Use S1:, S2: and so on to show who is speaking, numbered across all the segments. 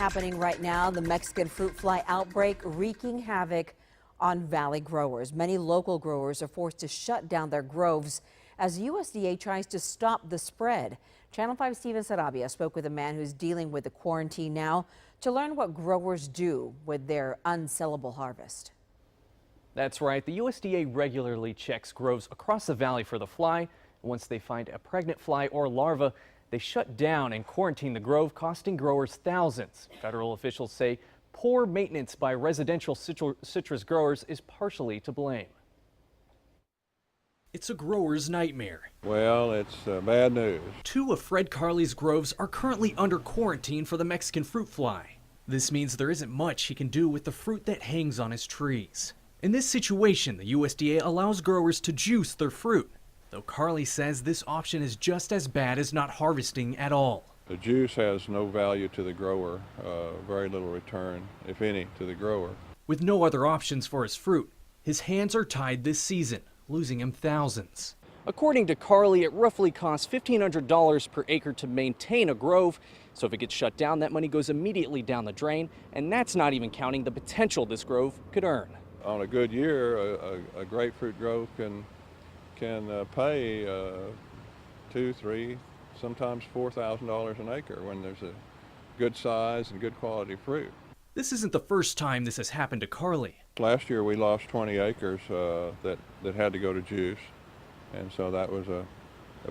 S1: Happening right now, the Mexican fruit fly outbreak wreaking havoc on valley growers. Many local growers are forced to shut down their groves as USDA tries to stop the spread. Channel 5 Steven Sarabia spoke with a man who's dealing with the quarantine now to learn what growers do with their unsellable harvest.
S2: That's right. The USDA regularly checks groves across the valley for the fly. Once they find a pregnant fly or larva, they shut down and quarantine the grove, costing growers thousands. Federal officials say poor maintenance by residential citrus growers is partially to blame. It's a grower's nightmare.
S3: Well, it's bad news.
S2: Two of Fred Carley's groves are currently under quarantine for the Mexican fruit fly. This means there isn't much he can do with the fruit that hangs on his trees. In this situation, the USDA allows growers to juice their fruit, though Carley says this option is just as bad as not harvesting at all.
S3: The juice has no value to the grower, very little return, if any, to the grower.
S2: With no other options for his fruit, his hands are tied this season, losing him thousands. According to Carley, it roughly costs $1,500 per acre to maintain a grove. So if it gets shut down, that money goes immediately down the drain, and that's not even counting the potential this grove could earn.
S3: On a good year, a grapefruit grove can pay $2,000, $3,000, sometimes $4,000 an acre when there's a good size and good quality fruit.
S2: This isn't the first time this has happened to Carley.
S3: Last year we lost 20 acres that had to go to juice, and so that was a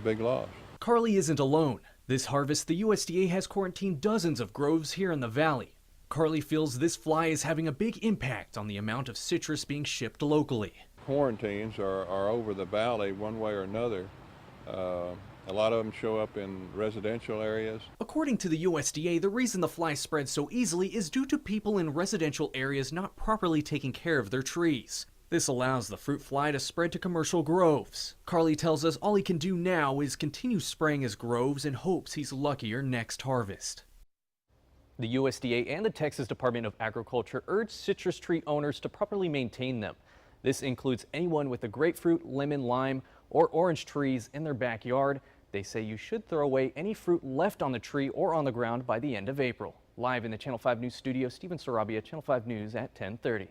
S3: big loss.
S2: Carley isn't alone. This harvest, the USDA has quarantined dozens of groves here in the valley. Carley feels this fly is having a big impact on the amount of citrus being shipped locally.
S3: Quarantines are over the valley one way or another. A lot of them show up in residential areas.
S2: According to the USDA, the reason the fly spreads so easily is due to people in residential areas not properly taking care of their trees. This allows the fruit fly to spread to commercial groves. Carley tells us all he can do now is continue spraying his groves and hopes he's luckier next harvest. The USDA and the Texas Department of Agriculture urge citrus tree owners to properly maintain them. This includes anyone with a grapefruit, lemon, lime, or orange trees in their backyard. They say you should throw away any fruit left on the tree or on the ground by the end of April. Live in the Channel 5 News studio, Steven Sarabia, Channel 5 News at 10:30.